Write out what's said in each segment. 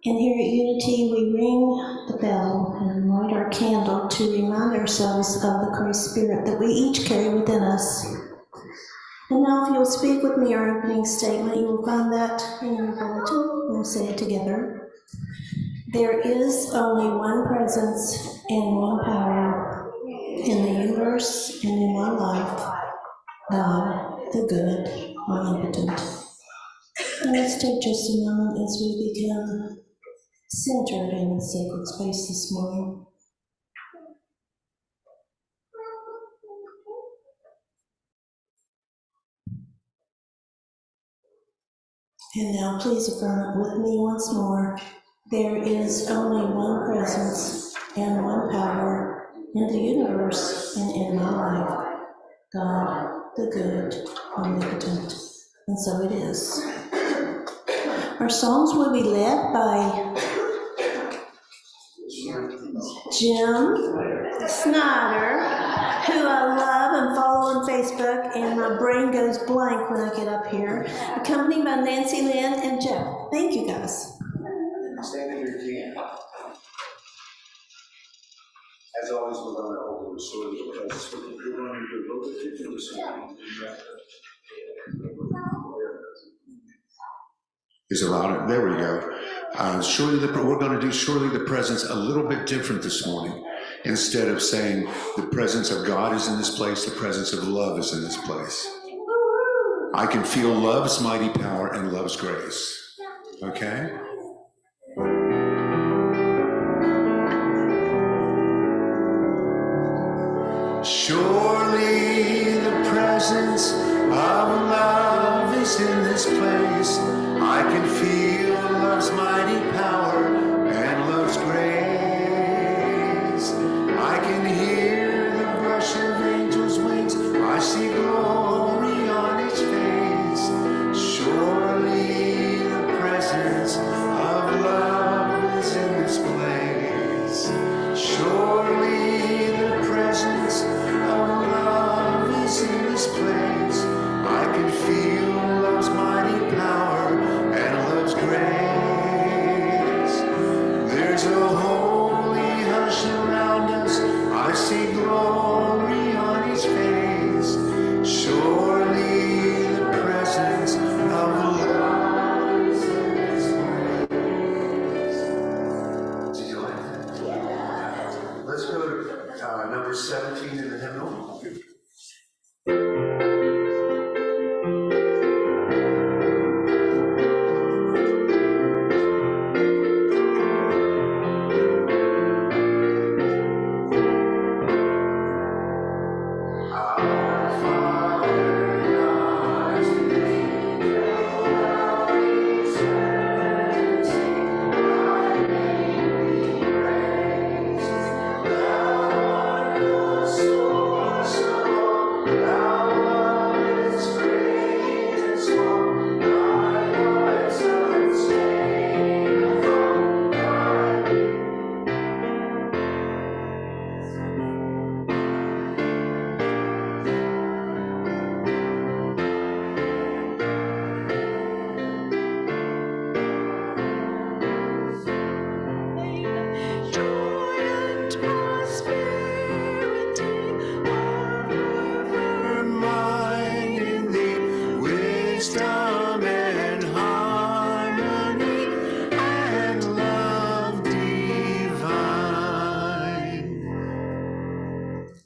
And here at Unity, we ring the bell and light our candle to remind ourselves of the Christ Spirit that we each carry within us. And now if you'll speak with me our opening statement, you will find that in your bulletin. We'll say it together. There is only one presence and one power in the universe and in my life, God, the good, omnipotent. And let's take just a moment as we become centered in the sacred space this morning. And now please affirm it with me once more. There is only one presence and one power in the universe and in my life, God, the good, omnipotent. And so it is. Our songs will be led by Jim Snyder, who I love and follow on Facebook, and my brain goes blank when I get up here, accompanied by Nancy Lynn and Jeff. Thank you, guys. Stand in your team. As always, we're going to open the story because we're going to do a little bit different this morning. Is it louder? There we go. We're going to do surely the presence a little bit different this morning. Instead of saying the presence of God is in this place, the presence of love is in this place. I can feel love's mighty power and love's grace. Okay? Surely the presence of love is in this place. I can feel love's mighty power and love's grace. I can hear the brush of angels' wings. I see glory on its face. Surely the presence of love is in this place. Surely the presence of love is in this place. I can feel love's mighty power and love's grace. There's a holy hush around us. I see glory on his face. Surely the presence of love is in this place. Did you like that? Let's go to number 17 in the hymnal.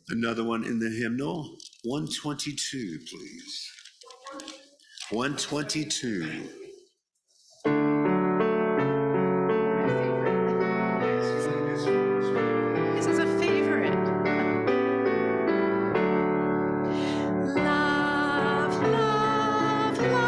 Another one in the hymnal, 122, please. 122. This is a favorite. Love, love, love.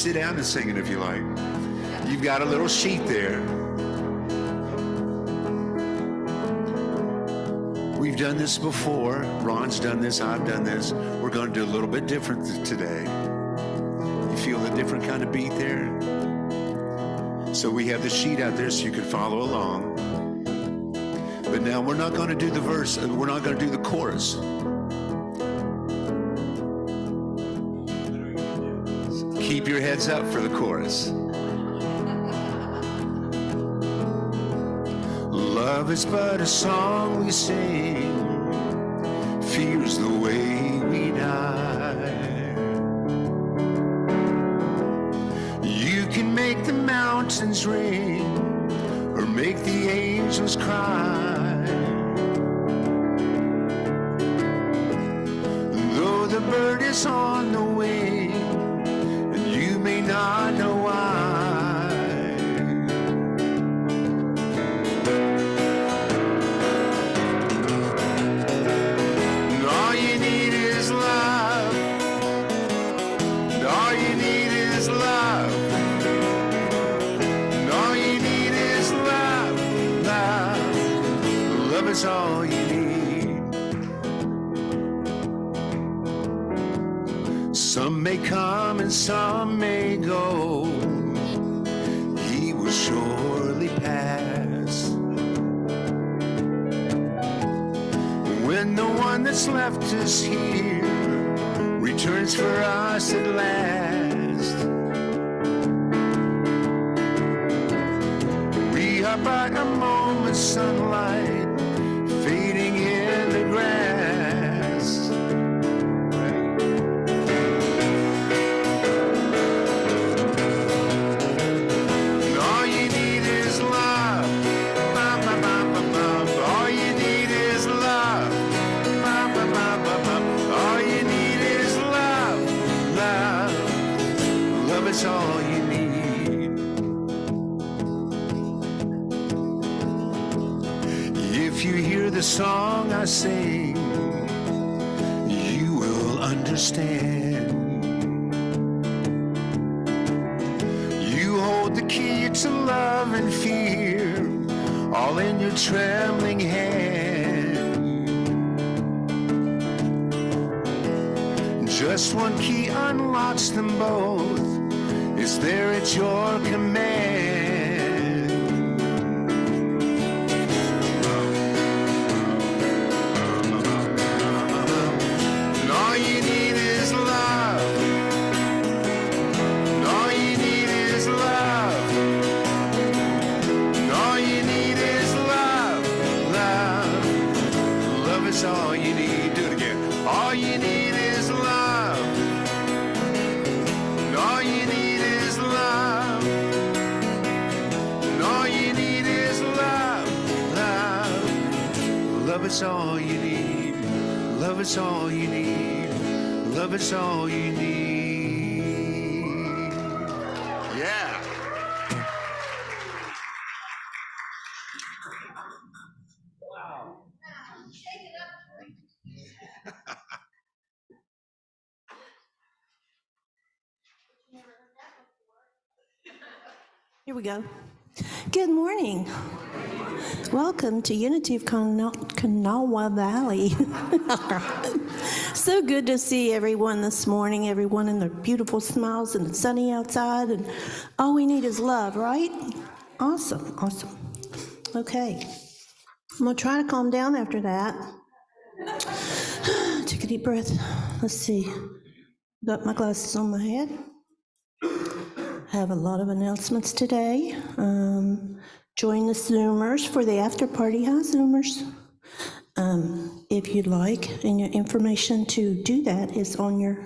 sit down and sing it if you like. You've got a little sheet there. We've done this before. Ron's done this, I've done this. We're going to do a little bit different today. You feel a different kind of beat there? So we have the sheet out there so you can follow along. But now we're not going to do the verse, we're not going to do the chorus. Keep your heads up for the chorus. Love is but a song we sing, fear's the way we die. You can make the mountains ring or make the angels cry. Though the bird is on the wing and you may not know why. Is all you need. Some may come and some may go. He will surely pass. When the one that's left us here returns for us at last, we are but a moment's sunlight fading in the grass. And all you need is love. All you need is love. All you need is love. Love is all you need. If you hear the song I sing, you will understand. You hold the key to love and fear, all in your trembling hand. Just one key unlocks them both. It's there at your command. All you need, do it again. All you need is love. And all you need is love. And all you need is love. Love is all you need. Love is all you need. Love is all you need. Yeah. Here we go. Good morning. Welcome to Unity of Kanawha Valley. So good to see everyone this morning, everyone in their beautiful smiles and it's sunny outside, and all we need is love, right? Awesome, awesome. Okay, I'm gonna try to calm down after that. Take a deep breath. Let's see. Got my glasses on my head. Have a lot of announcements today. Join the Zoomers for the after party. Hi, Zoomers. If you'd like, and your information to do that is on your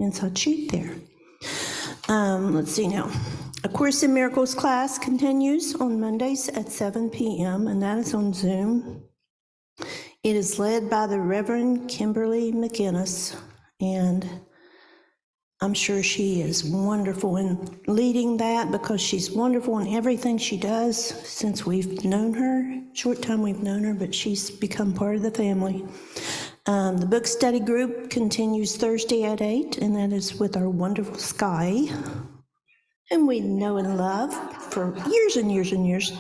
inside sheet there. Let's see now. A Course in Miracles class continues on Mondays at 7 p.m., and that is on Zoom. It is led by the Reverend Kimberly McGinnis, and I'm sure she is wonderful in leading that because she's wonderful in everything she does since we've known her. Short time we've known her, but she's become part of the family. The book study group continues Thursday at 8, and that is with our wonderful Sky. whom we know and love for years and years and years.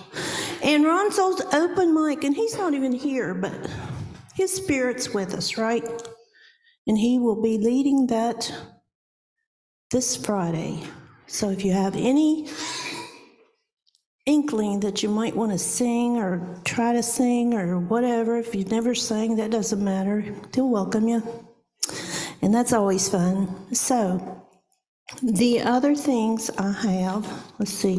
And Ronzo's open mic, and he's not even here, but his spirit's with us, right? And he will be leading that this Friday. So if you have any inkling that you might want to sing or try to sing or whatever, if you've never sang, that doesn't matter. He'll welcome you. And that's always fun. So the other things I have, let's see.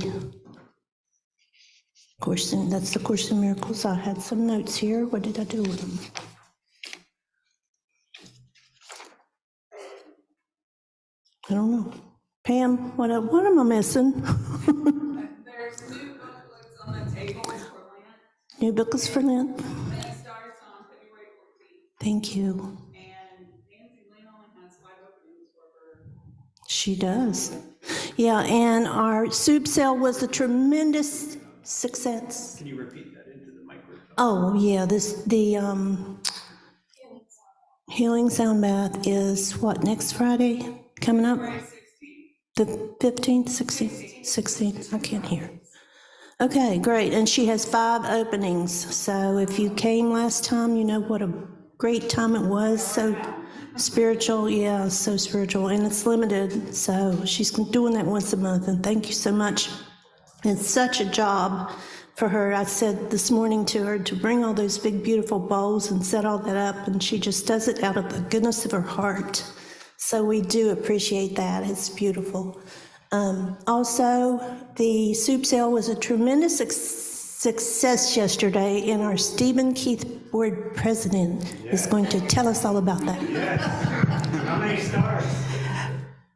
That's the Course in Miracles. I had some notes here. What did I do with them? I don't know. Pam, what am I missing? There's new booklets on the tables for Lent. New booklets for Lent. Lent starts on February 14th. Thank you. And Nancy Lynn only has 5 openings for her. She does. Yeah, and our soup sale was a tremendous success. Can you repeat that into the microphone? Oh, yeah, the Healing Sound Bath is what, next Friday coming up? The 15th, 16th, 16th, I can't hear. Okay, great, and she has 5 openings, so if you came last time, you know what a great time it was, so spiritual, yeah, so spiritual, and it's limited, so she's doing that once a month, and thank you so much. It's such a job for her. I said this morning to her to bring all those big, beautiful bowls and set all that up, and she just does it out of the goodness of her heart. So we do appreciate that. It's beautiful. Also, the soup sale was a tremendous success yesterday, and our Stephen Keith board president is going to tell us all about that. Yes. How many stars?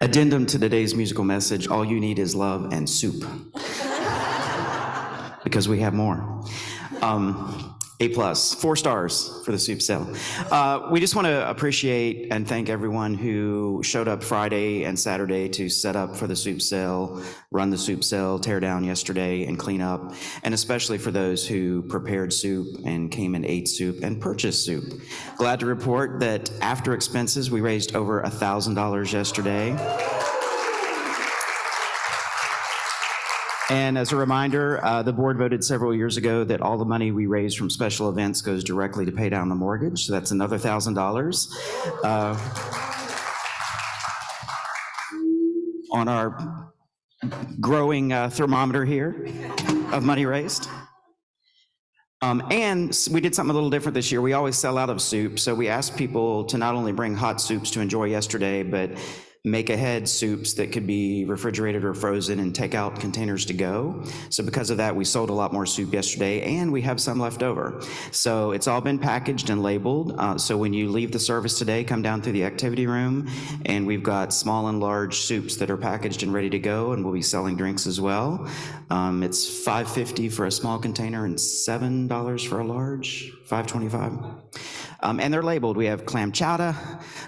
Addendum to today's musical message, all you need is love and soup. Because we have more. A+, 4 stars for the soup sale. We just want to appreciate and thank everyone who showed up Friday and Saturday to set up for the soup sale, run the soup sale, tear down yesterday, and clean up, and especially for those who prepared soup and came and ate soup and purchased soup. Glad to report that after expenses, we raised over $1,000 yesterday. And as a reminder, the board voted several years ago that all the money we raise from special events goes directly to pay down the mortgage, so that's another $1,000 on our growing thermometer here of money raised. And we did something a little different this year. We always sell out of soup, so we asked people to not only bring hot soups to enjoy yesterday, but make ahead soups that could be refrigerated or frozen and take out containers to go. So because of that, we sold a lot more soup yesterday, and we have some left over. So it's all been packaged and labeled. So when you leave the service today, come down through the activity room, and we've got small and large soups that are packaged and ready to go, and we'll be selling drinks as well. It's $5.50 for a small container and $7 for a large, $5.25. And they're labeled. We have clam chowder,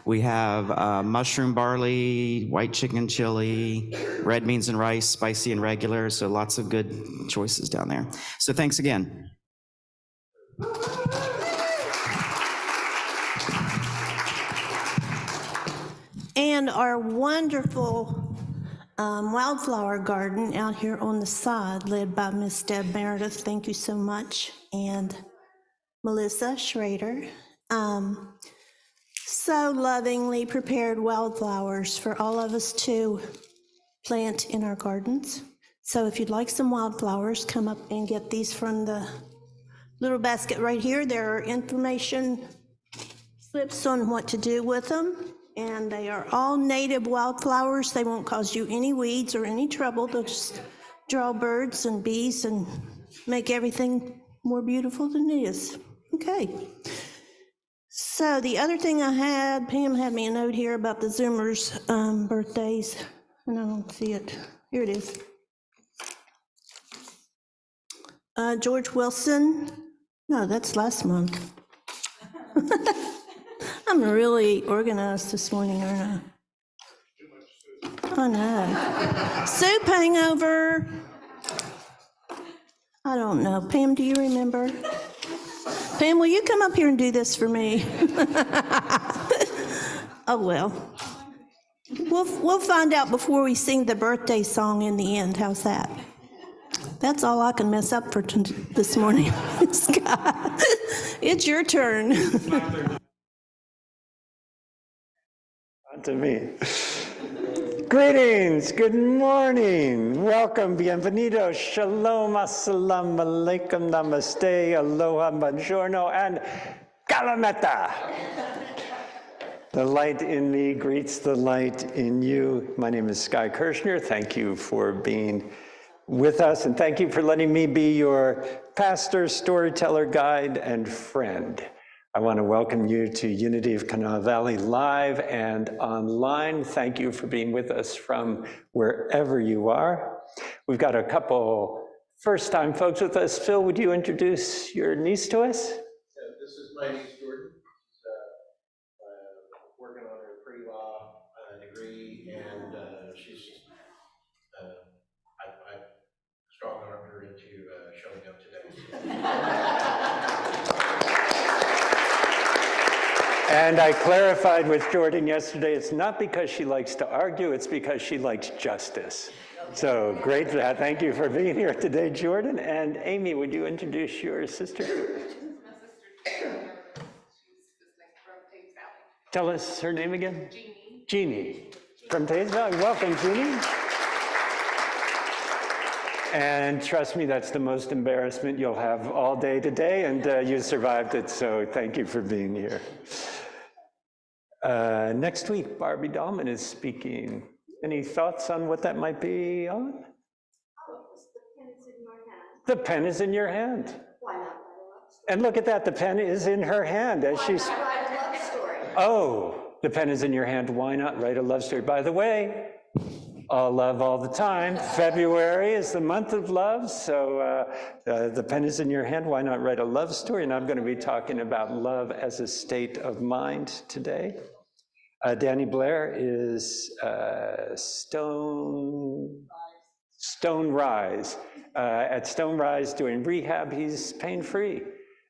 we have mushroom barley, white chicken chili, red beans and rice, spicy and regular, so lots of good choices down there. So thanks again. And our wonderful wildflower garden out here on the side, led by Miss Deb Meredith, thank you so much, and Melissa Schrader. So lovingly prepared wildflowers for all of us to plant in our gardens. So if you'd like some wildflowers, come up and get these from the little basket right here. There are information slips on what to do with them, and they are all native wildflowers. They won't cause you any weeds or any trouble. They'll just draw birds and bees and make everything more beautiful than it is. Okay. So the other thing I had, Pam had me a note here about the Zoomers' birthdays, and I don't see it. Here it is. George Wilson, no, that's last month. I'm really organized this morning, aren't I? I know. Soup hangover. I don't know. Pam, do you remember? Pam, will you come up here and do this for me? Oh, well. We'll find out before we sing the birthday song in the end. How's that? That's all I can mess up for this morning. Scott, it's your turn. On to me. Greetings, good morning, welcome, bienvenido, shalom, assalamu alaikum, namaste, aloha, buongiorno, and kalamata. The light in me greets the light in you. My name is Sky Kirshner. Thank you for being with us, and thank you for letting me be your pastor, storyteller, guide, and friend. I want to welcome you to Unity of Kanawha Valley live and online. Thank you for being with us from wherever you are. We've got a couple first-time folks with us. Phil, would you introduce your niece to us? Yeah, this is my niece Jordan. She's working on her pre-law degree, and I strong-armed her into showing up today. And I clarified with Jordan yesterday, it's not because she likes to argue, it's because she likes justice. So great, thank you for being here today, Jordan. And Amy, would you introduce your sister? My sister, she's just like from Thames Valley. Tell us her name again. Jeannie. Jeannie, from Thames Valley. Welcome, Jeannie. And trust me, that's the most embarrassment you'll have all day today, and you survived it, so thank you for being here. Next week, Barbie Dahlman is speaking. Any thoughts on what that might be on? Oh, the pen is in your hand. The pen is in your hand. Why not write a love story? And look at that, the pen is in her hand as she's... Why not write a love story? Oh, the pen is in your hand. Why not write a love story? By the way, all love all the time. February is the month of love, so the pen is in your hand. Why not write a love story? And I'm going to be talking about love as a state of mind today. Danny Blair is Stone Rise. At Stone Rise doing rehab, he's pain-free.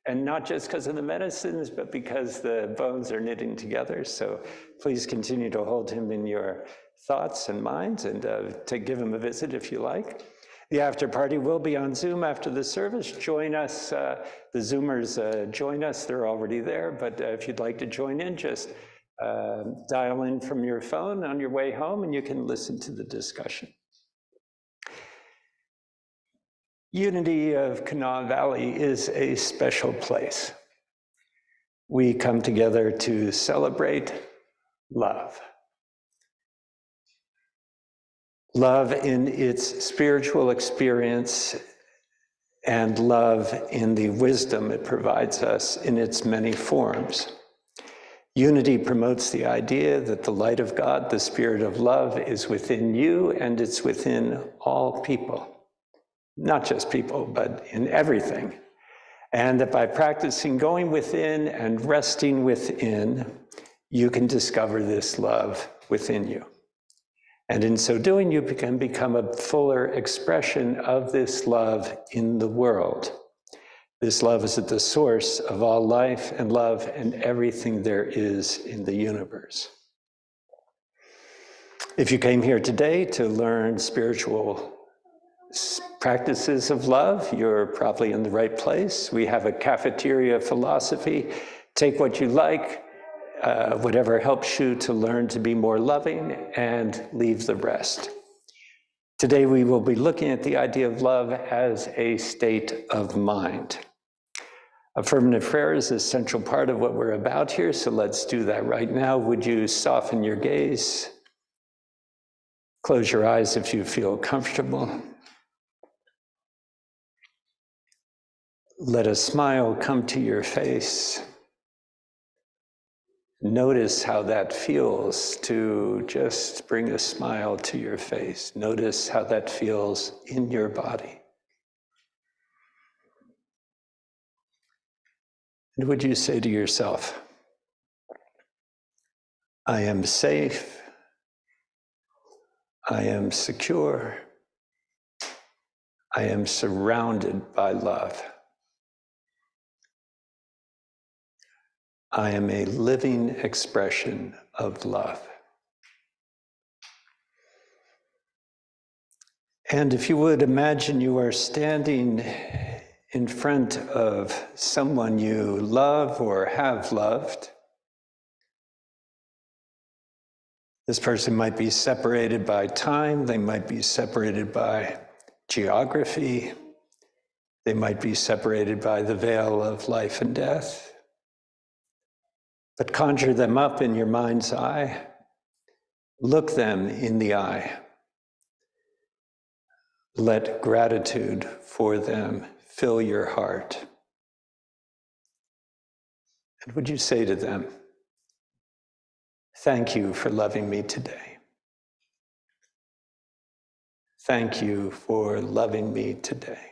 And not just because of the medicines, but because the bones are knitting together. So please continue to hold him in your thoughts and minds, and to give him a visit if you like. The after party will be on Zoom after the service. Join us, the Zoomers join us, they're already there, but if you'd like to join in, just dial in from your phone on your way home and you can listen to the discussion. Unity of Kanawha Valley is a special place. We come together to celebrate love. Love in its spiritual experience and love in the wisdom it provides us in its many forms. Unity promotes the idea that the light of God, the spirit of love, is within you and it's within all people. Not just people, but in everything. And that by practicing going within and resting within, you can discover this love within you. And in so doing, you can become a fuller expression of this love in the world. This love is at the source of all life and love and everything there is in the universe. If you came here today to learn spiritual practices of love, you're probably in the right place. We have a cafeteria philosophy. Take what you like, whatever helps you to learn to be more loving, and leave the rest. Today we will be looking at the idea of love as a state of mind. Affirmative prayer is a central part of what we're about here, so let's do that right now. Would you soften your gaze? Close your eyes if you feel comfortable. Let a smile come to your face. Notice how that feels to just bring a smile to your face. Notice how that feels in your body. And would you say to yourself, I am safe, I am secure, I am surrounded by love. I am a living expression of love. And if you would imagine you are standing in front of someone you love or have loved. This person might be separated by time, they might be separated by geography, they might be separated by the veil of life and death. But conjure them up in your mind's eye, look them in the eye. Let gratitude for them fill your heart. And would you say to them, thank you for loving me today. Thank you for loving me today.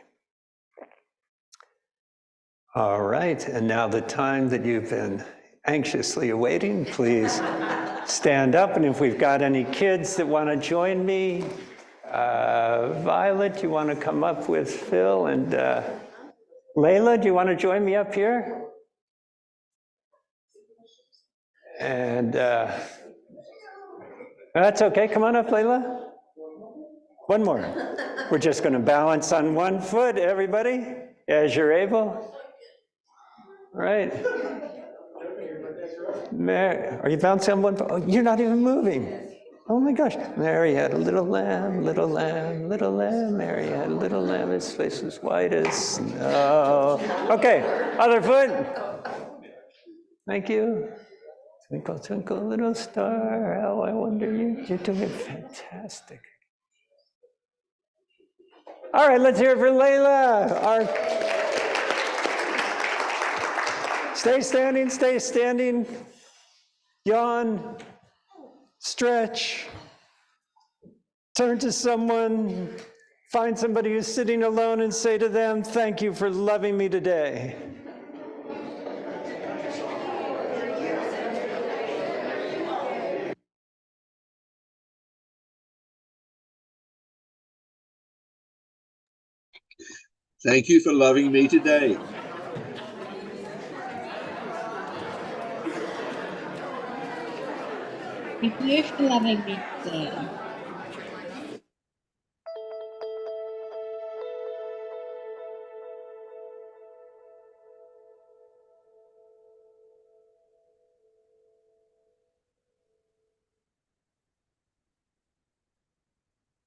All right, and now the time that you've been anxiously awaiting, please stand up. And if we've got any kids that want to join me, Violet, you want to come up with Phil? And Layla, do you want to join me up here? And that's okay. Come on up, Layla. One more. We're just going to balance on one foot, everybody, as you're able. All right. Mary, are you bouncing on one foot? Oh, you're not even moving. Oh my gosh. Mary had a little lamb, little lamb, little lamb. Mary had a little lamb, his face was white as snow. Okay, other foot. Thank you. Twinkle, twinkle, little star, how I wonder you're doing fantastic. All right, let's hear it for Layla. Stay standing, stay standing. Yawn. Stretch, turn to someone, find somebody who's sitting alone and say to them, thank you for loving me today. Thank you for loving me today. Thank you for loving me today.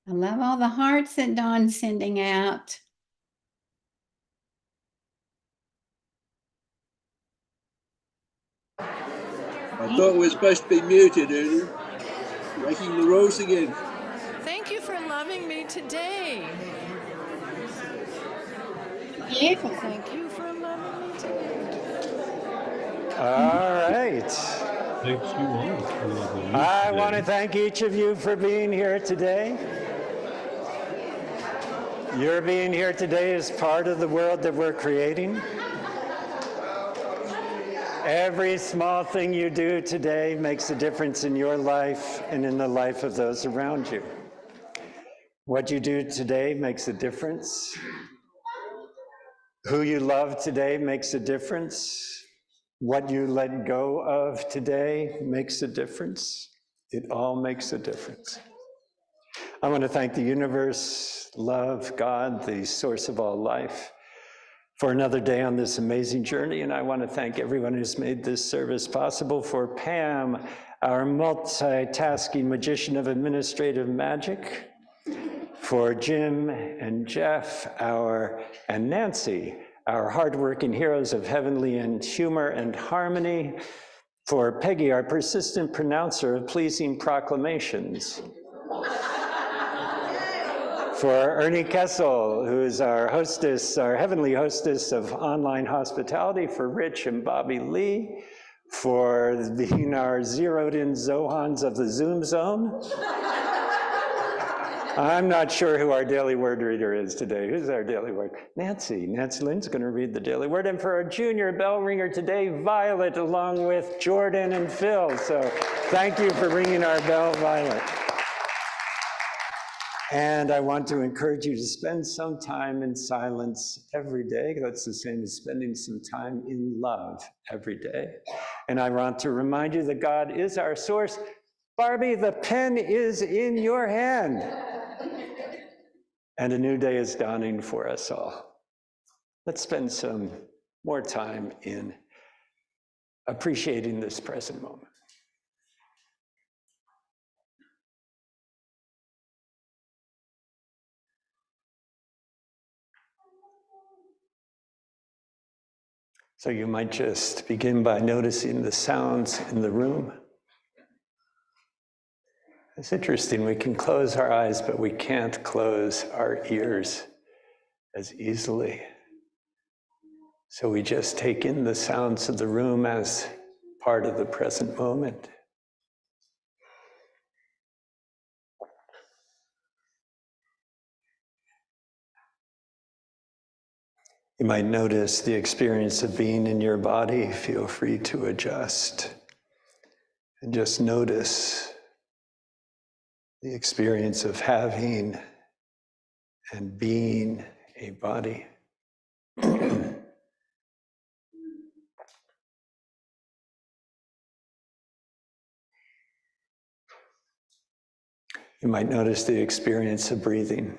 I love all the hearts that Dawn's sending out. I thought we were supposed to be muted, Una. Breaking the rules again. Thank you for loving me today. Yeah. Thank you for loving me today. All right. Thanks you all for loving me I today. want to thank each of you for being here today. Your being here today is part of the world that we're creating. Every small thing you do today makes a difference in your life and in the life of those around you. What you do today makes a difference. Who you love today makes a difference. What you let go of today makes a difference. It all makes a difference. I want to thank the universe, love, God, the source of all life, for another day on this amazing journey. And I want to thank everyone who's made this service possible. For Pam, our multitasking magician of administrative magic. For Jim and Jeff, and Nancy, our hardworking heroes of heavenly and humor and harmony. For Peggy, our persistent pronouncer of pleasing proclamations. For Ernie Kessel, who is our hostess, our heavenly hostess of online hospitality. For Rich and Bobby Lee. For being our zeroed-in Zohans of the Zoom Zone. I'm not sure who our daily word reader is today. Who's our daily word? Nancy. Nancy Lynn's going to read the daily word. And for our junior bell ringer today, Violet, along with Jordan and Phil. So thank you for ringing our bell, Violet. And I want to encourage you to spend some time in silence every day. That's the same as spending some time in love every day. And I want to remind you that God is our source. Barbie, the pen is in your hand. And a new day is dawning for us all. Let's spend some more time in appreciating this present moment. So you might just begin by noticing the sounds in the room. It's interesting, we can close our eyes, but we can't close our ears as easily. So we just take in the sounds of the room as part of the present moment. You might notice the experience of being in your body. Feel free to adjust and just notice the experience of having and being a body. You might notice the experience of breathing.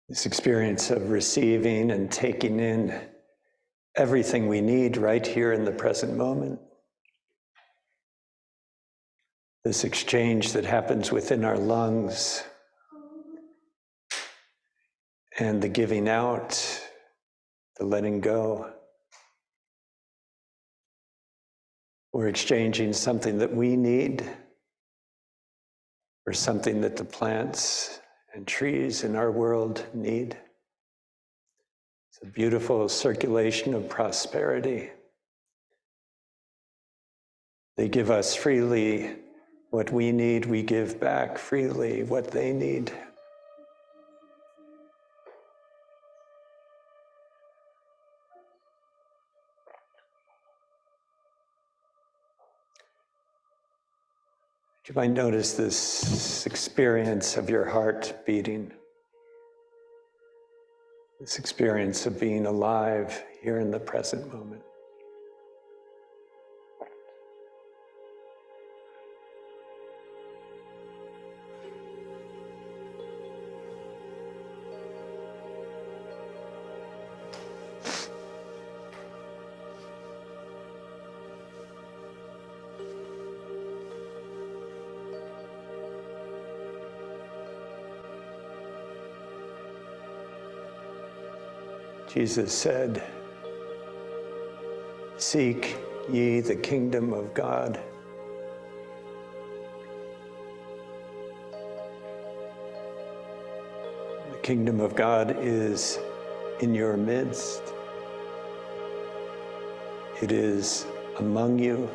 This experience of receiving and taking in everything we need right here in the present moment. This exchange that happens within our lungs and the giving out, the letting go. We're exchanging something that we need for something that the plants and trees in our world need. It's a beautiful circulation of prosperity. They give us freely what we need, we give back freely what they need. You might notice this experience of your heart beating, this experience of being alive here in the present moment. Jesus said, "Seek ye the kingdom of God." The kingdom of God is in your midst. It is among you.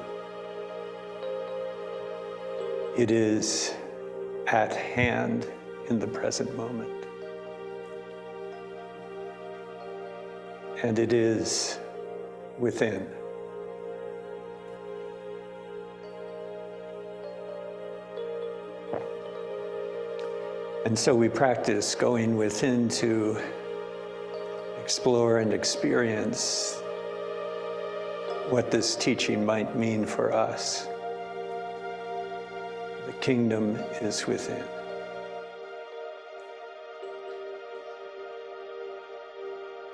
It is at hand in the present moment. And it is within. And so we practice going within to explore and experience what this teaching might mean for us. The kingdom is within.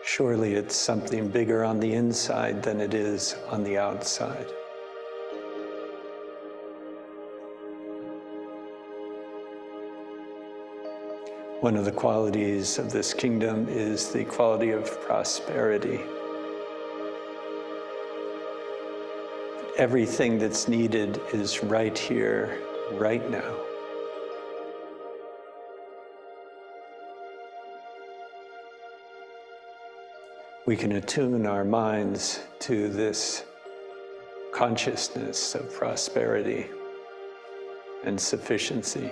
Surely it's something bigger on the inside than it is on the outside. One of the qualities of this kingdom is the quality of prosperity. Everything that's needed is right here, right now. We can attune our minds to this consciousness of prosperity and sufficiency.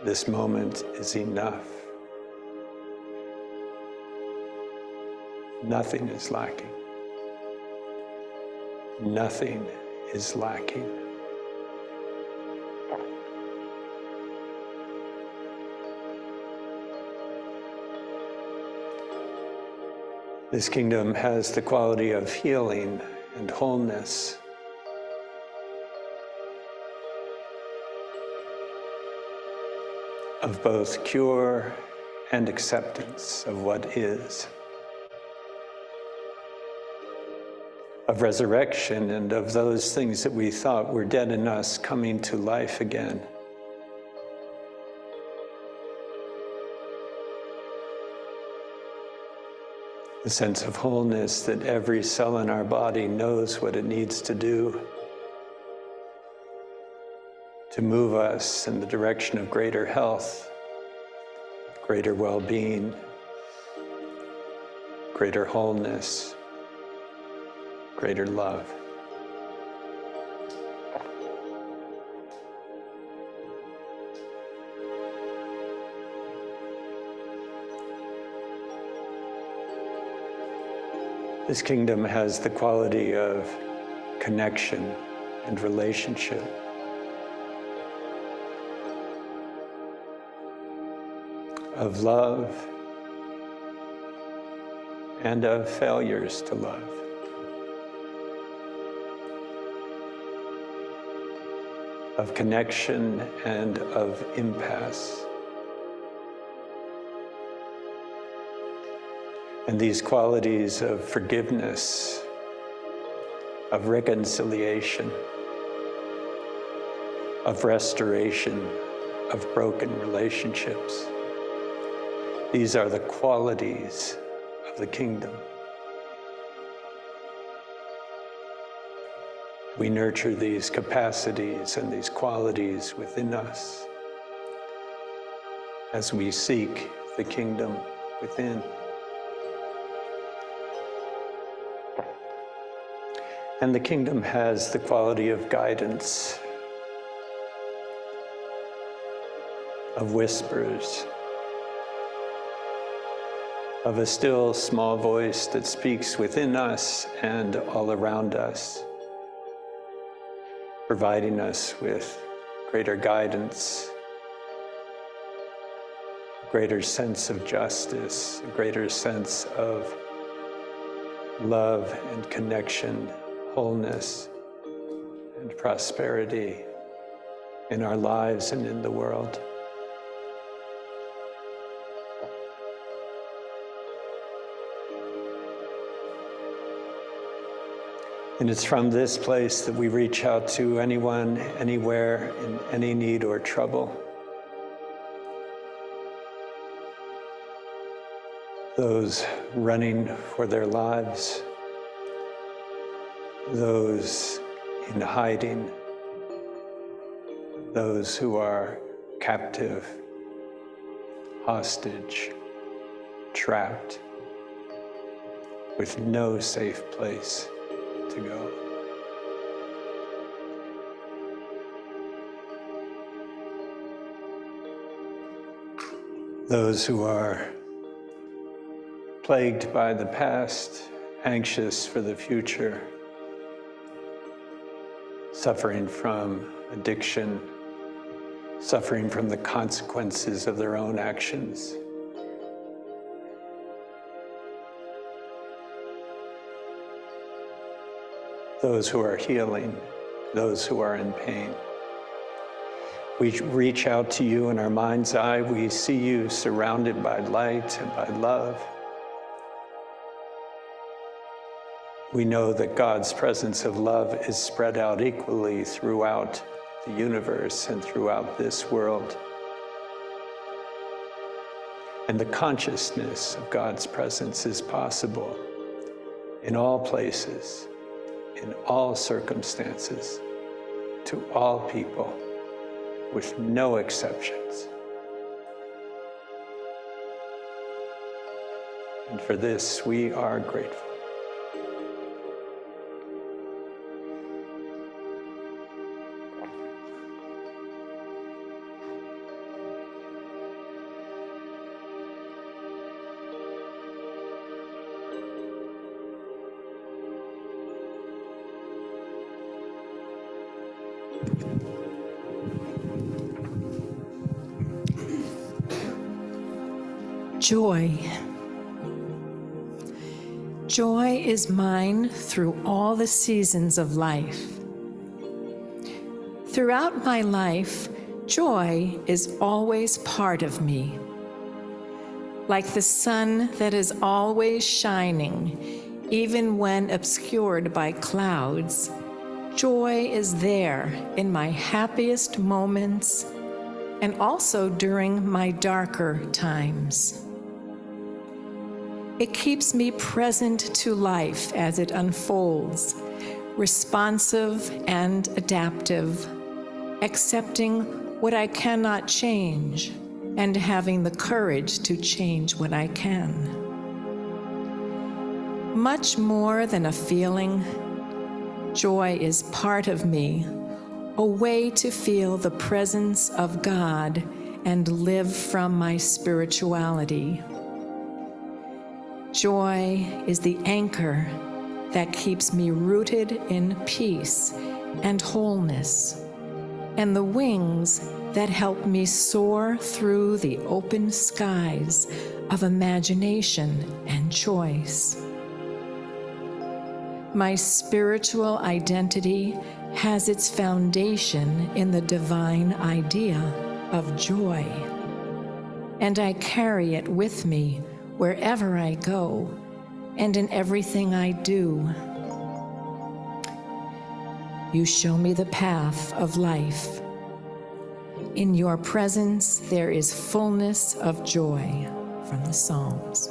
This moment is enough. Nothing is lacking. Nothing is lacking. This kingdom has the quality of healing and wholeness. of both cure and acceptance of what is, of resurrection and of those things that we thought were dead in us coming to life again. The sense of wholeness that every cell in our body knows what it needs to do to move us in the direction of greater health, greater well-being, greater wholeness, greater love. This kingdom has the quality of connection and relationship. Of love and of failures to love. Of connection and of impasse. And these qualities of forgiveness, of reconciliation, of restoration, of broken relationships. These are the qualities of the kingdom. We nurture these capacities and these qualities within us as we seek the kingdom within. And the kingdom has the quality of guidance, of whispers, of a still small voice that speaks within us and all around us, providing us with greater guidance, a greater sense of justice, a greater sense of love and connection, wholeness and prosperity in our lives and in the world. And it's from this place that we reach out to anyone, anywhere, in any need or trouble. Those running for their lives, those in hiding, those who are captive, hostage, trapped, with no safe place to go. Those who are plagued by the past, anxious for the future, suffering from addiction, suffering from the consequences of their own actions. Those who are healing, those who are in pain. We reach out to you in our mind's eye. We see you surrounded by light and by love. We know that God's presence of love is spread out equally throughout the universe and throughout this world. And the consciousness of God's presence is possible in all places, in all circumstances, to all people, with no exceptions. And for this, we are grateful. Joy. Joy is mine through all the seasons of life. Throughout my life, Joy is always part of me. Like the sun that is always shining, even when obscured by clouds, joy is there in my happiest moments and also during my darker times. It keeps me present to life as it unfolds, responsive and adaptive, accepting what I cannot change and having the courage to change what I can. Much more than a feeling, joy is part of me, a way to feel the presence of God and live from my spirituality. Joy is the anchor that keeps me rooted in peace and wholeness, and the wings that help me soar through the open skies of imagination and choice. My spiritual identity has its foundation in the divine idea of joy, and I carry it with me wherever I go and in everything I do. You show me the path of life. In your presence there is fullness of joy, from the Psalms.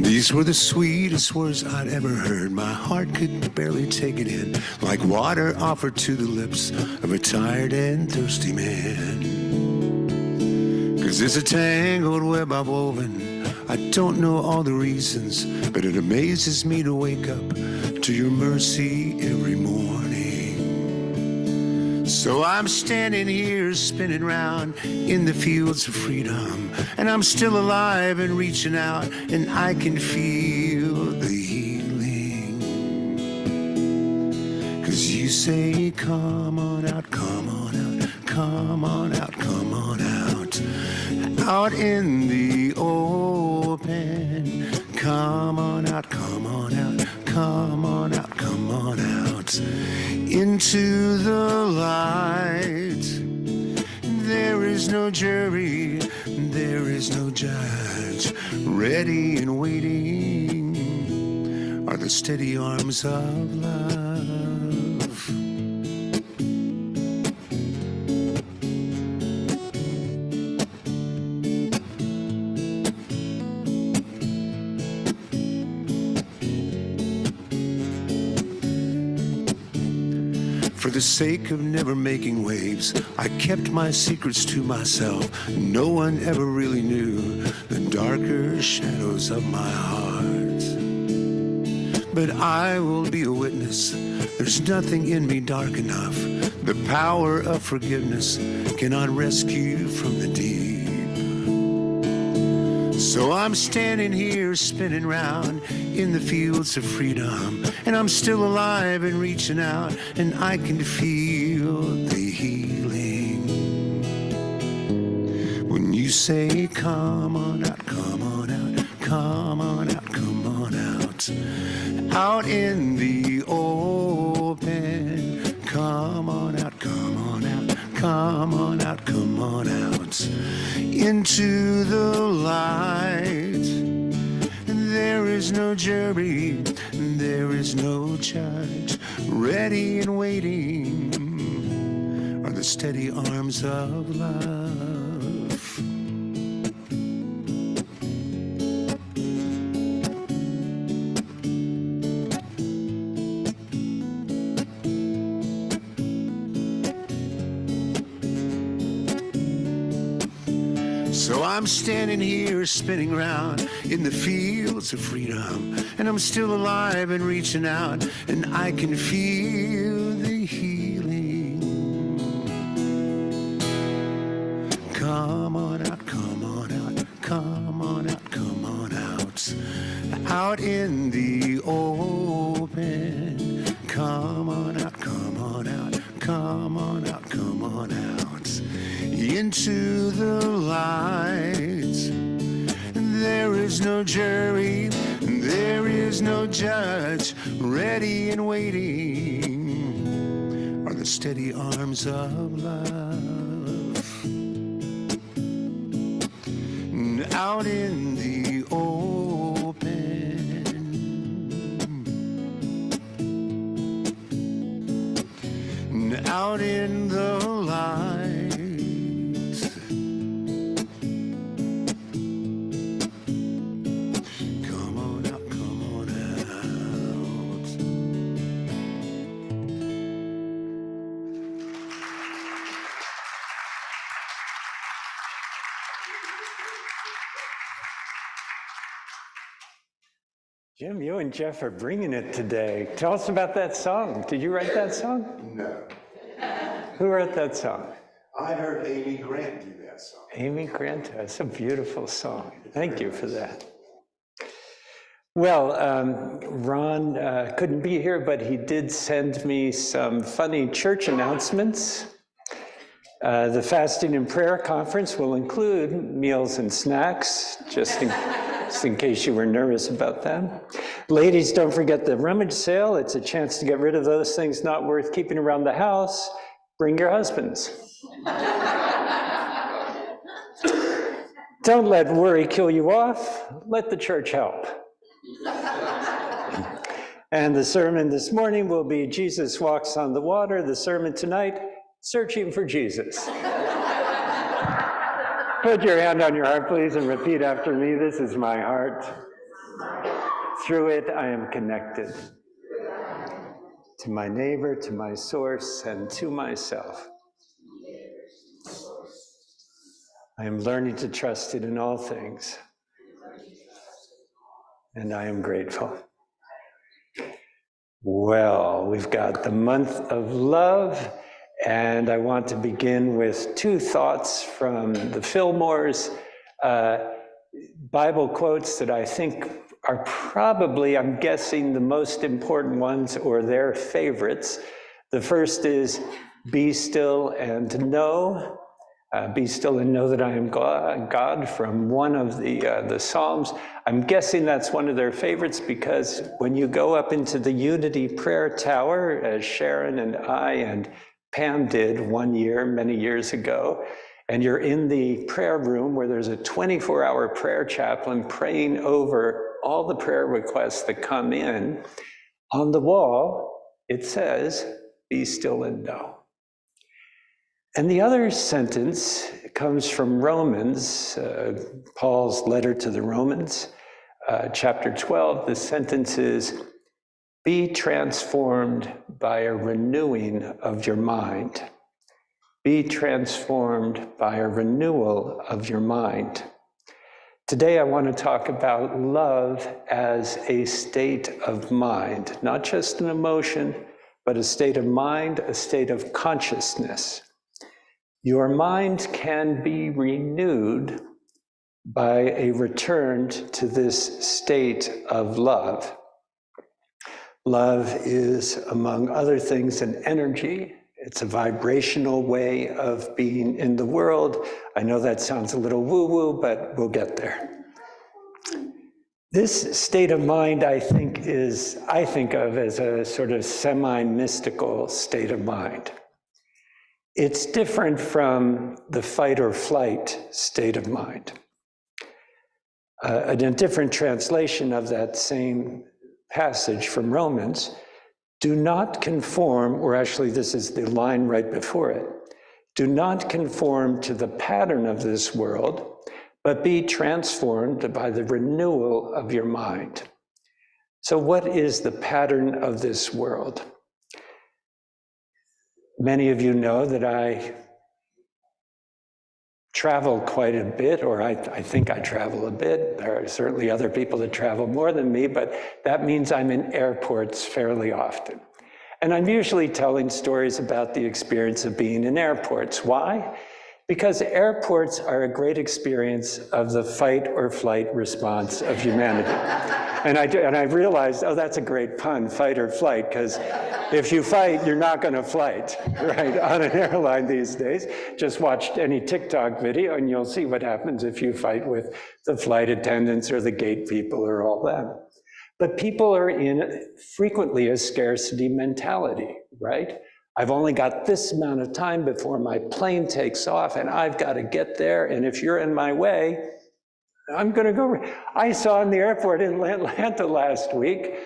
These were the sweetest words I'd ever heard. My heart could barely take it in, like water offered to the lips of a tired and thirsty man. 'Cause it's a tangled web I've woven. I don't know all the reasons, but it amazes me to wake up to your mercy every morning. So I'm standing here spinning round in the fields of freedom, and I'm still alive and reaching out, and I can feel the healing. 'Cause you say, come on out, come on out, come on out, come on out, out in the open. Come on out, come on out, come on out, come on out, into the light. There is no jury, there is no judge. Ready and waiting are the steady arms of love. For the sake of never making waves, I kept my secrets to myself. No one ever really knew the darker shadows of my heart. But I will be a witness. There's nothing in me dark enough. The power of forgiveness cannot rescue from the deep. So I'm standing here spinning round in the fields of freedom, and I'm still alive and reaching out, and I can feel the healing. When you say, come on out, come on out, come on out, come on out, out in the open. Come on out, come on out, come on out, come on out, into the light. There is no jury, there is no judge. Ready and waiting are the steady arms of love. I'm standing here spinning round in the fields of freedom, and I'm still alive and reaching out, and I can feel the healing. Come on out, come on out, come on out, come on out, out in the open. Come on out, come on out, come on out, come on out, into the light. There is no jury, there is no judge, ready and waiting are the steady arms of love. Out in the open, out in the light. Come on out, come on out. Jim, you and Jeff are bringing it today. Tell us about that song. Did you write that song? No, Who wrote that song? I heard Amy Grant do that song. Amy Grant. That's a beautiful song. Thank you for that. Well, Ron couldn't be here, but he did send me some funny church announcements. The Fasting and Prayer Conference will include meals and snacks, just in case you were nervous about that. Ladies, don't forget the rummage sale. It's a chance to get rid of those things not worth keeping around the house. Bring your husbands. Don't let worry kill you off. Let the church help. And the sermon this morning will be Jesus Walks on the Water. The sermon tonight, Searching for Jesus. Put your hand on your heart, please, and repeat after me. This is my heart. Through it, I am connected to my neighbor, to my source, and to myself. I am learning to trust it in all things, and I am grateful. Well, we've got the month of love, and I want to begin with two thoughts from the Fillmore's Bible quotes that I think are probably, I'm guessing, the most important ones or their favorites. The first is, be still and know. Be still and know that I am God, from one of the Psalms. I'm guessing that's one of their favorites because when you go up into the Unity Prayer Tower, as Sharon and I and Pam did one year, many years ago, and you're in the prayer room where there's a 24-hour prayer chaplain praying over all the prayer requests that come in, on the wall, it says, be still and know. And the other sentence comes from Romans, Paul's letter to the Romans, chapter 12. The sentence is, be transformed by a renewing of your mind. Be transformed by a renewal of your mind. Today, I want to talk about love as a state of mind, not just an emotion, but a state of mind, a state of consciousness. Your mind can be renewed by a return to this state of love. Love is, among other things, an energy. It's a vibrational way of being in the world. I know that sounds a little woo-woo, but we'll get there. This state of mind, I think of as a sort of semi-mystical state of mind. It's different from the fight or flight state of mind. A different translation of that same passage from Romans, do not conform, or actually this is the line right before it, do not conform to the pattern of this world, but be transformed by the renewal of your mind. So what is the pattern of this world? Many of you know that I travel quite a bit, or I think I travel a bit. There are certainly other people that travel more than me, but that means I'm in airports fairly often. And I'm usually telling stories about the experience of being in airports. Why? Because airports are a great experience of the fight or flight response of humanity. And I realized, oh, that's a great pun, fight or flight, because if you fight, you're not going to flight, right, on an airline these days. Just watch any TikTok video and you'll see what happens if you fight with the flight attendants or the gate people or all that. But people are in frequently a scarcity mentality, right? I've only got this amount of time before my plane takes off and I've got to get there. And if you're in my way, I'm going to go. I saw in the airport in Atlanta last week,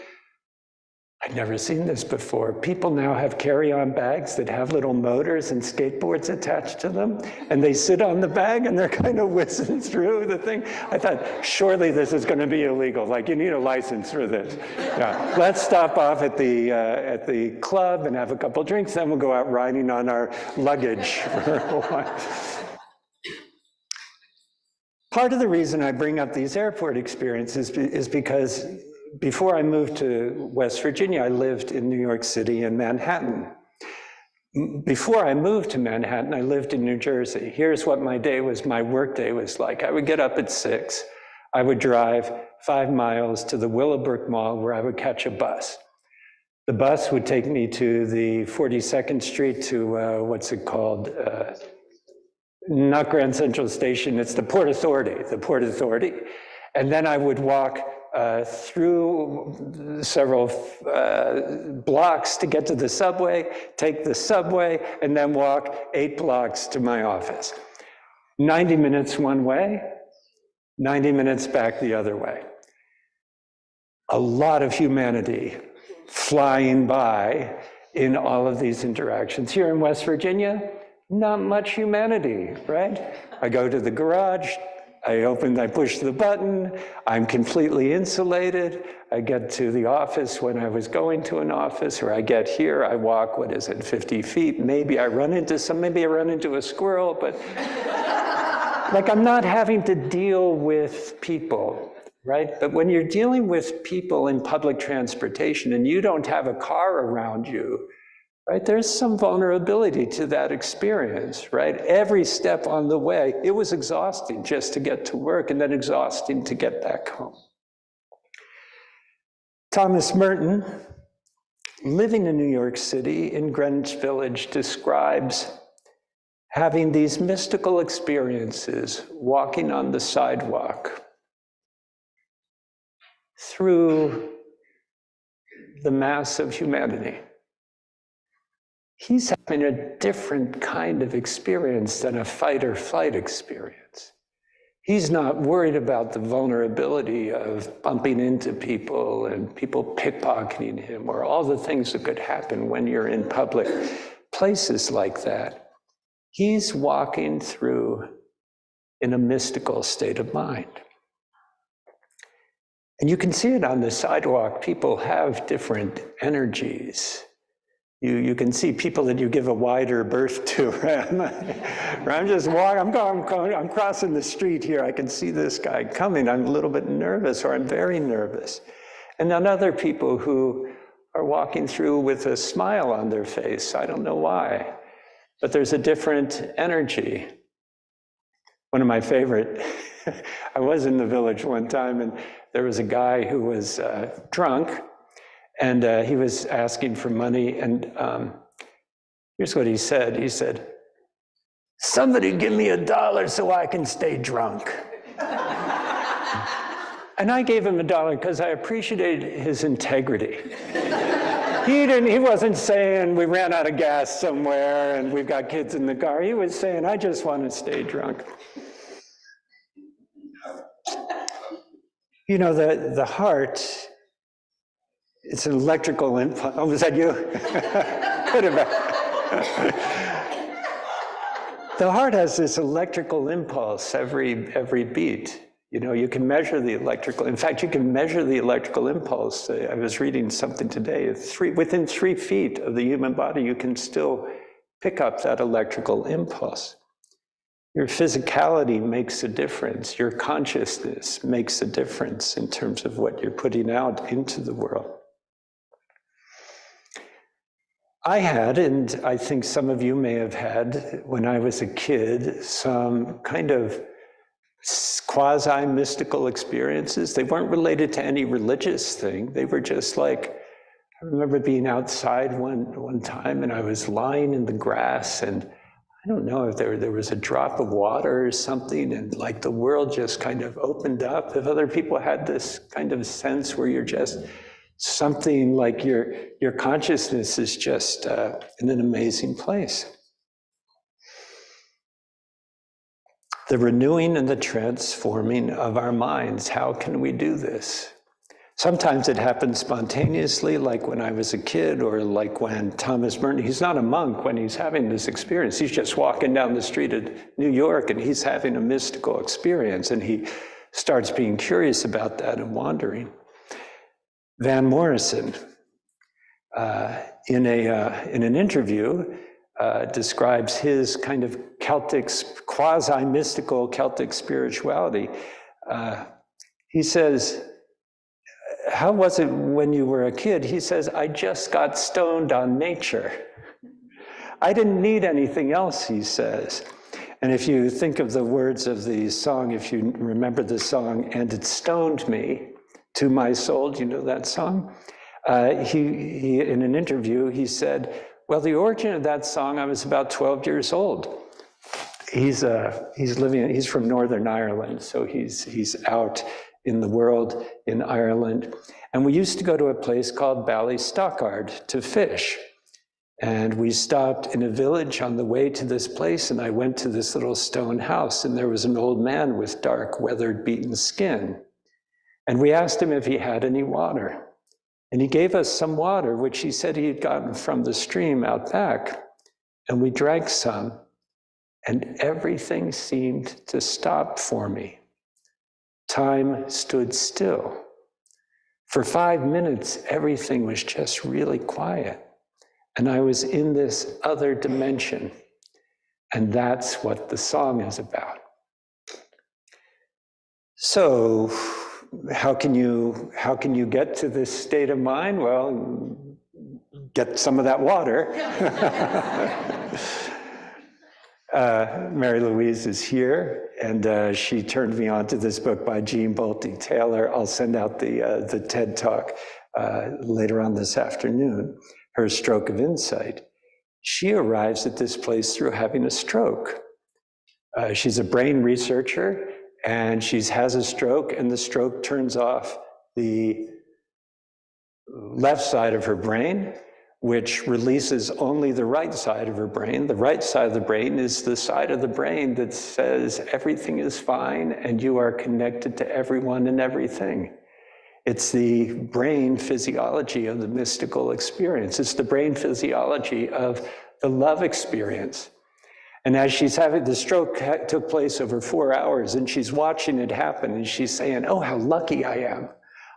I'd never seen this before. People now have carry-on bags that have little motors and skateboards attached to them, and they sit on the bag and they're kind of whizzing through the thing. I thought, surely this is going to be illegal. Like, you need a license for this. Yeah. Let's stop off at the club and have a couple drinks, then we'll go out riding on our luggage for a while. Part of the reason I bring up these airport experiences is because before I moved to West Virginia, I lived in New York City and Manhattan. Before I moved to Manhattan, I lived in New Jersey. Here's what my work day was like. I would get up at 6. I would drive 5 miles to the Willowbrook Mall where I would catch a bus. The bus would take me to the 42nd Street to, what's it called? Not Grand Central Station, it's the Port Authority. And then I would walk through several blocks to get to the subway, take the subway, and then walk 8 blocks to my office. 90 minutes one way, 90 minutes back the other way. A lot of humanity flying by in all of these interactions. Here in West Virginia, not much humanity, right? I go to the garage, I push the button, I'm completely insulated. I get to the office when I was going to an office, or I get here, I walk, 50 feet? Maybe I run into a squirrel, but like I'm not having to deal with people, right? But when you're dealing with people in public transportation and you don't have a car around you, right, there's some vulnerability to that experience, right? Every step on the way, it was exhausting just to get to work and then exhausting to get back home. Thomas Merton, living in New York City in Greenwich Village, describes having these mystical experiences walking on the sidewalk through the mass of humanity. He's having a different kind of experience than a fight or flight experience. He's not worried about the vulnerability of bumping into people and people pickpocketing him or all the things that could happen when you're in public places like that. He's walking through in a mystical state of mind. And you can see it on the sidewalk. People have different energies. You can see people that you give a wider berth to, right? I'm just walking, I'm crossing the street here. I can see this guy coming. I'm a little bit nervous, or I'm very nervous. And then other people who are walking through with a smile on their face. I don't know why, but there's a different energy. One of my favorite, I was in the Village one time and there was a guy who was drunk. And he was asking for money, and here's what he said. He said, "Somebody give me $1 so I can stay drunk." And I gave him $1 because I appreciated his integrity. He wasn't saying we ran out of gas somewhere and we've got kids in the car. He was saying, I just want to stay drunk. You know, the heart, it's an electrical impulse. Oh, was that you? Could have been. The heart has this electrical impulse every beat. You know, you can measure the electrical. In fact, you can measure the electrical impulse. I was reading something today. Within 3 feet of the human body, you can still pick up that electrical impulse. Your physicality makes a difference. Your consciousness makes a difference in terms of what you're putting out into the world. I had, and I think some of you may have had, when I was a kid, some kind of quasi-mystical experiences. They weren't related to any religious thing. They were just like, I remember being outside one time and I was lying in the grass, and I don't know if there was a drop of water or something, and like the world just kind of opened up. If other people had this kind of sense where you're just something like your consciousness is just in an amazing place. The renewing and the transforming of our minds. How can we do this? Sometimes it happens spontaneously, like when I was a kid, or like when Thomas Merton, he's not a monk when he's having this experience. He's just walking down the street of New York and he's having a mystical experience, and he starts being curious about that and wandering. Van Morrison, in an interview, describes his kind of Celtic, quasi-mystical Celtic spirituality. He says, how was it when you were a kid? He says, I just got stoned on nature. I didn't need anything else, he says. And if you think of the words of the song, if you remember the song, and it stoned me to my soul, do you know that song? He in an interview, he said, well, the origin of that song, I was about 12 years old. He's from Northern Ireland, so he's out in the world in Ireland. And we used to go to a place called Ballystockard to fish. And we stopped in a village on the way to this place, and I went to this little stone house, and there was an old man with dark, weathered, beaten skin. And we asked him if he had any water. And he gave us some water, which he said he had gotten from the stream out back. And we drank some, and everything seemed to stop for me. Time stood still. For 5 minutes, everything was just really quiet. And I was in this other dimension. And that's what the song is about. So, how can you get to this state of mind? Well, get some of that water. Mary Louise is here, and she turned me on to this book by Jean Bolte Taylor. I'll send out the TED Talk later on this afternoon, her stroke of insight. She arrives at this place through having a stroke. She's a brain researcher, and she has a stroke, and the stroke turns off the left side of her brain, which releases only the right side of her brain. The right side of the brain is the side of the brain that says everything is fine and you are connected to everyone and everything. It's the brain physiology of the mystical experience. It's the brain physiology of the love experience. And as she's having, the stroke took place over 4 hours, and she's watching it happen, and she's saying, oh, how lucky I am.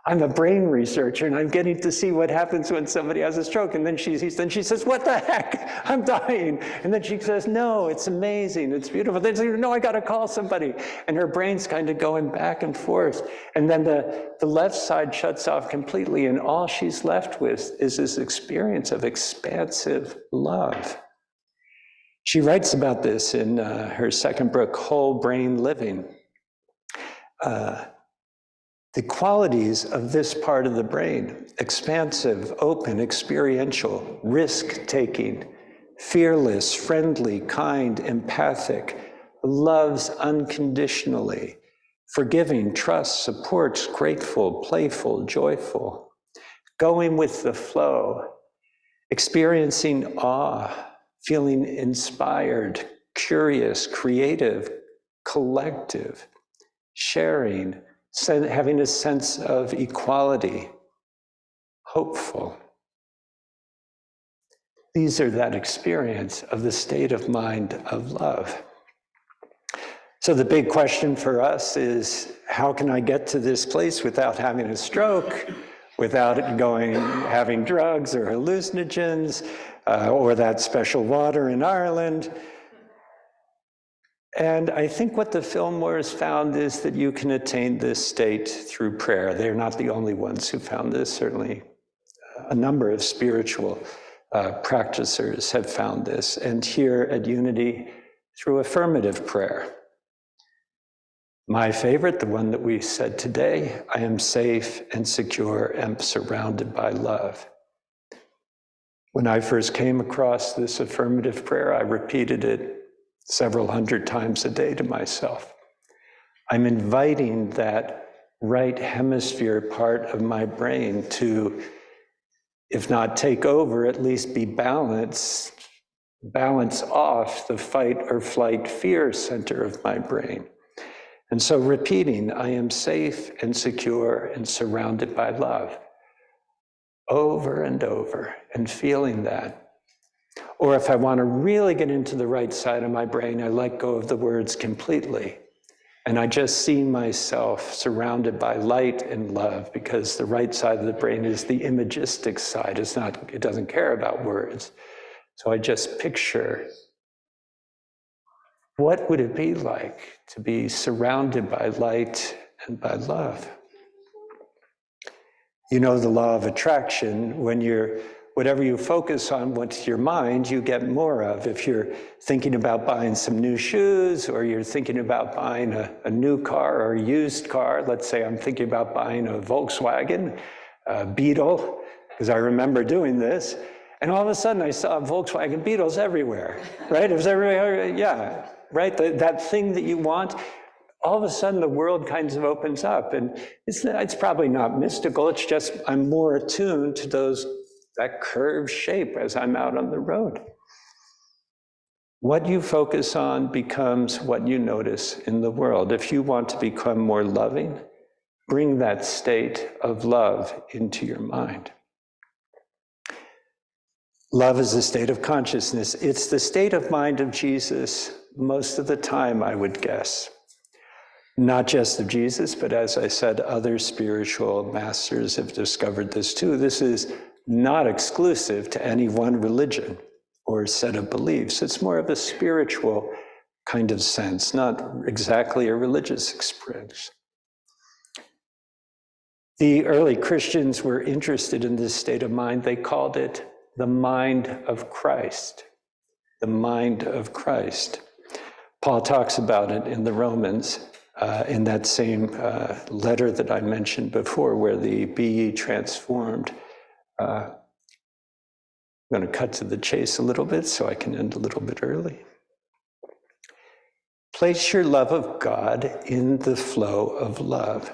I'm a brain researcher, and I'm getting to see what happens when somebody has a stroke. And then she says, what the heck? I'm dying. And then she says, no, it's amazing. It's beautiful. Then she says, no, I got to call somebody. And her brain's kind of going back and forth. And then the left side shuts off completely, and all she's left with is this experience of expansive love. She writes about this in her second book, Whole Brain Living. The qualities of this part of the brain: expansive, open, experiential, risk-taking, fearless, friendly, kind, empathic, loves unconditionally, forgiving, trusts, supports, grateful, playful, joyful, going with the flow, experiencing awe, feeling inspired, curious, creative, collective, sharing, having a sense of equality, hopeful. These are that experience of the state of mind of love. So the big question for us is, how can I get to this place without having a stroke, without having drugs or hallucinogens, or that special water in Ireland? And I think what the Fillmores found is that you can attain this state through prayer. They're not the only ones who found this. Certainly a number of spiritual practitioners have found this. And here at Unity, through affirmative prayer. My favorite, the one that we said today, I am safe and secure and surrounded by love. When I first came across this affirmative prayer, I repeated it several hundred times a day to myself. I'm inviting that right hemisphere part of my brain to, if not take over, at least be balance off the fight or flight fear center of my brain. And so repeating, I am safe and secure and surrounded by love, over and over, and feeling that. Or if I want to really get into the right side of my brain, I let go of the words completely. And I just see myself surrounded by light and love, because the right side of the brain is the imagistic side. It doesn't care about words. So I just picture, what would it be like to be surrounded by light and by love? You know the law of attraction. Whatever you focus on with your mind, you get more of. If you're thinking about buying some new shoes, or you're thinking about buying a new car or a used car, let's say I'm thinking about buying a Volkswagen Beetle, because I remember doing this, and all of a sudden I saw Volkswagen Beetles everywhere, right? It was everywhere, yeah, right? That thing that you want, all of a sudden the world kind of opens up, and it's probably not mystical, it's just I'm more attuned to that curved shape as I'm out on the road. What you focus on becomes what you notice in the world. If you want to become more loving, bring that state of love into your mind. Love is a state of consciousness. It's the state of mind of Jesus most of the time, I would guess. Not just of Jesus, but as I said, other spiritual masters have discovered this too. This is not exclusive to any one religion or set of beliefs. It's more of a spiritual kind of sense, not exactly a religious experience. The early Christians were interested in this state of mind. They called it the mind of Christ. The mind of Christ. Paul talks about it in the Romans, in that same letter that I mentioned before, where the be ye transformed. I'm going to cut to the chase a little bit so I can end a little bit early. Place your love of God in the flow of love.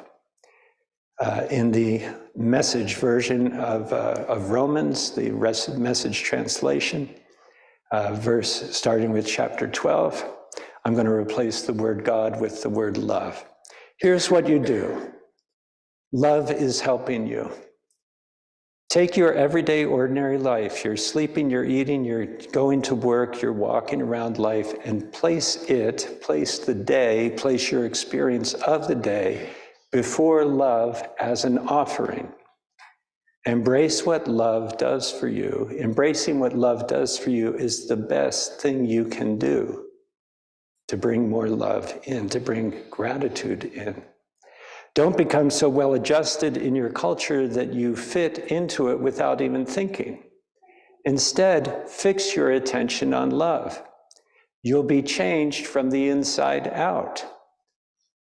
In the Message version of Romans, the Message translation, verse starting with chapter 12, I'm going to replace the word God with the word love. Here's what you do. Love is helping you. Take your everyday, ordinary life. You're sleeping, you're eating, you're going to work, you're walking around life, and place the day, place your experience of the day before love as an offering. Embrace what love does for you. Embracing what love does for you is the best thing you can do to bring more love in, to bring gratitude in. Don't become so well adjusted in your culture that you fit into it without even thinking. Instead, fix your attention on love. You'll be changed from the inside out.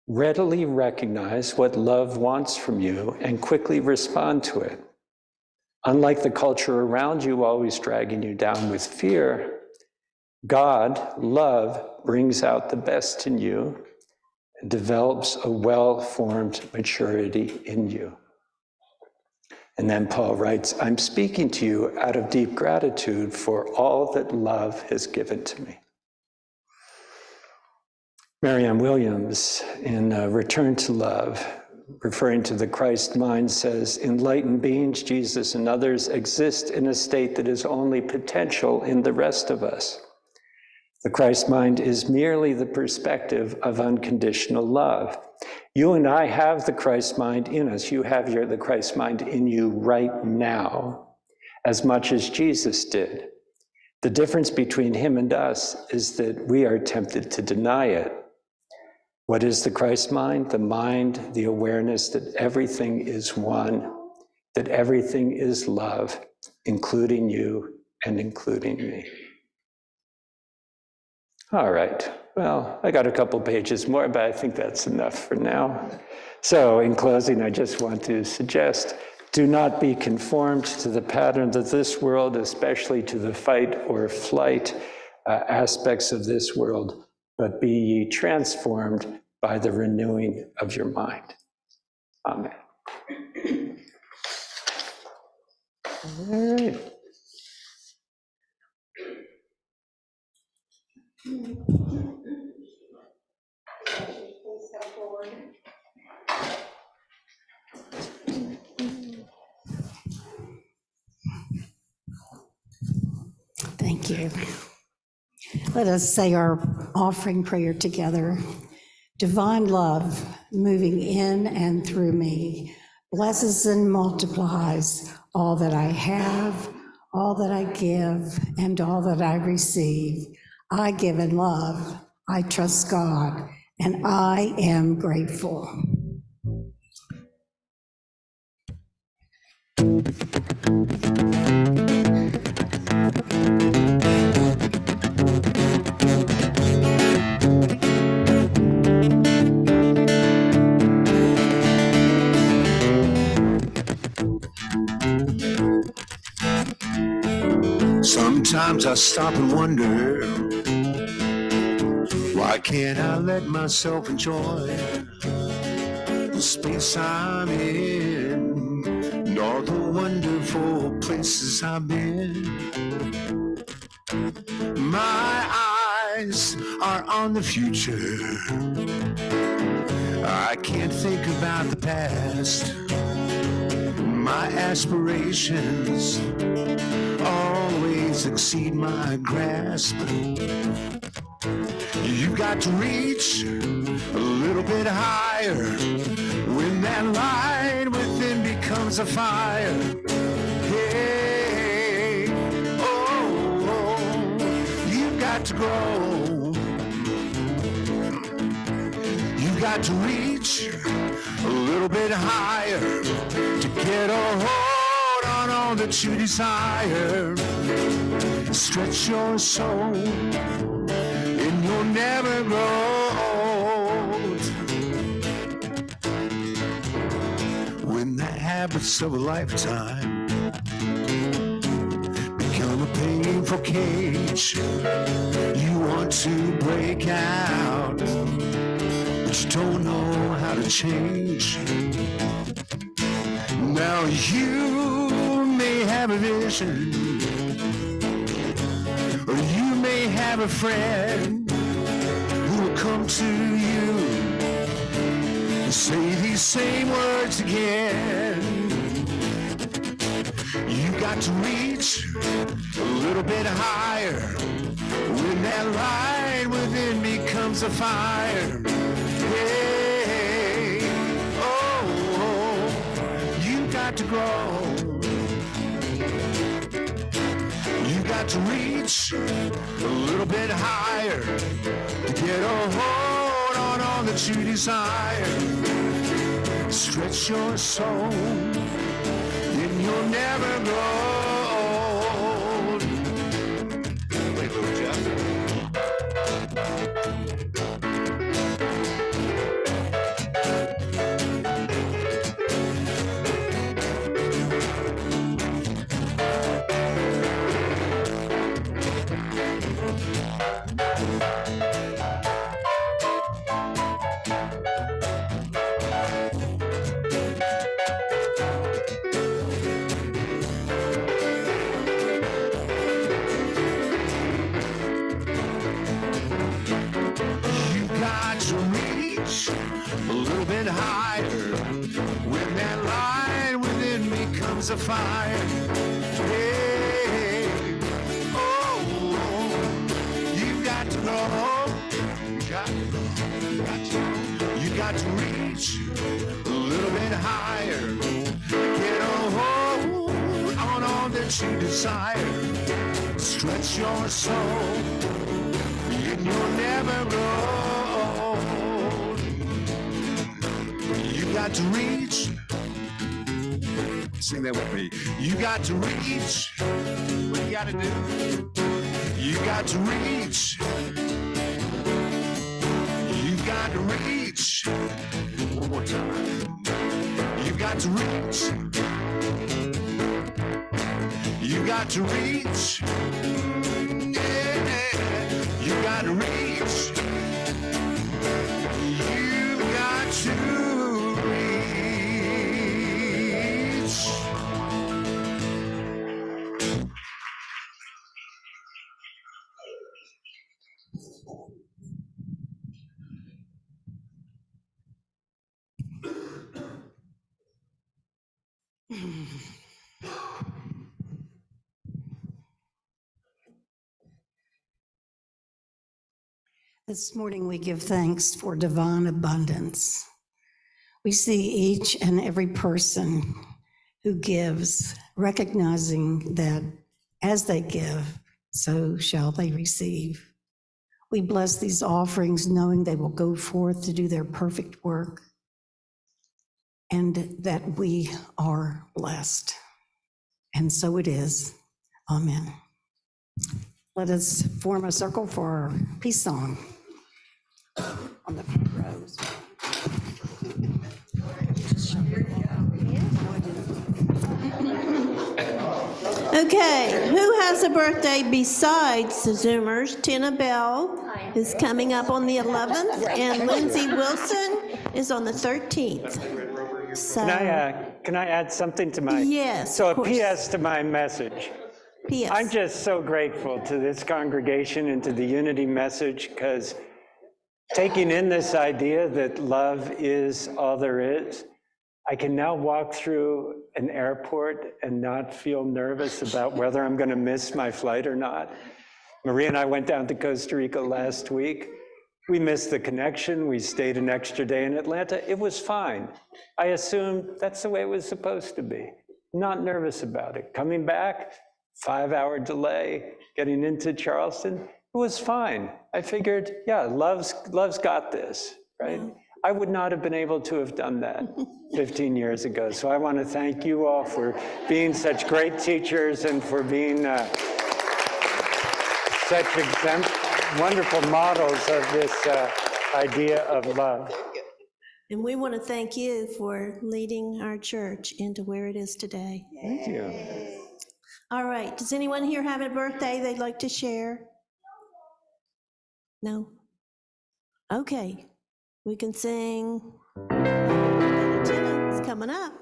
Readily recognize what love wants from you and quickly respond to it. Unlike the culture around you always dragging you down with fear, God, love, brings out the best in you and develops a well-formed maturity in you. And then Paul writes, I'm speaking to you out of deep gratitude for all that love has given to me. Marianne Williams, in Return to Love, referring to the Christ mind, says, enlightened beings, Jesus and others, exist in a state that is only potential in the rest of us. The Christ mind is merely the perspective of unconditional love. You and I have the Christ mind in us. You have the Christ mind in you right now, as much as Jesus did. The difference between him and us is that we are tempted to deny it. What is the Christ mind? The mind, the awareness that everything is one, that everything is love, including you and including me. All right, well, I got a couple pages more, but I think that's enough for now. So in closing, I just want to suggest, do not be conformed to the patterns of this world, especially to the fight or flight aspects of this world, but be ye transformed by the renewing of your mind. Amen. All right. Thank you. Let us say our offering prayer together. Divine love, moving in and through me, blesses and multiplies all that I have, all that I give, and all that I receive. I give in love, I trust God, and I am grateful. Sometimes I stop and wonder, why can't I let myself enjoy the space I'm in and all the wonderful places I've been? My eyes are on the future. I can't think about the past. My aspirations always exceed my grasp. You got to reach a little bit higher when that light within becomes a fire. Hey, oh, you got to grow. You got to reach a little bit higher to get a hold on all that you desire. Stretch your soul and you'll never grow old. When the habits of a lifetime become a painful cage, you want to break out, but you don't know how to change. Now you may have a vision, or you may have a friend who will come to you and say these same words again. You got to reach a little bit higher when that light within becomes a fire. Hey, oh, you got to grow. You got to reach a little bit higher to get a hold on all that you desire. Stretch your soul and you'll never grow old. Wait, little Jeff. A fire. Hey, oh, you got to know, you got to reach a little bit higher, get a hold on all that you desire. desire, stretch your soul, and you'll never grow old. You got to reach. Sing that with me. You got to reach. What you got to do? You got to reach. You got to reach. One more time. You got to reach. You got to reach. Yeah. You got to reach. You got to reach. This morning, we give thanks for divine abundance. We see each and every person who gives, recognizing that as they give, so shall they receive. We bless these offerings, knowing they will go forth to do their perfect work, and that we are blessed. And so it is. Amen. Let us form a circle for our peace song on the front rows. Okay, who has a birthday besides the Zoomers? Tina Bell is coming up on the 11th, and Lindsay Wilson is on the 13th. So, Can I add something to my? Yes, So of a course. PS to my message. P.S. I'm just so grateful to this congregation and to the unity message, because taking in this idea that love is all there is, I can now walk through an airport and not feel nervous about whether I'm going to miss my flight or not. Maria and I went down to Costa Rica last week. We missed the connection. We stayed an extra day in Atlanta. It was fine. I assumed that's the way it was supposed to be. Not nervous about it. Coming back, 5-hour delay, getting into Charleston, it was fine. I figured, yeah, love's got this, right? I would not have been able to have done that 15 years ago. So I want to thank you all for being such great teachers and for being such wonderful models of this idea of love. And we want to thank you for leading our church into where it is today. Thank you. All right, does anyone here have a birthday they'd like to share? No? Okay, we can sing. It's coming up.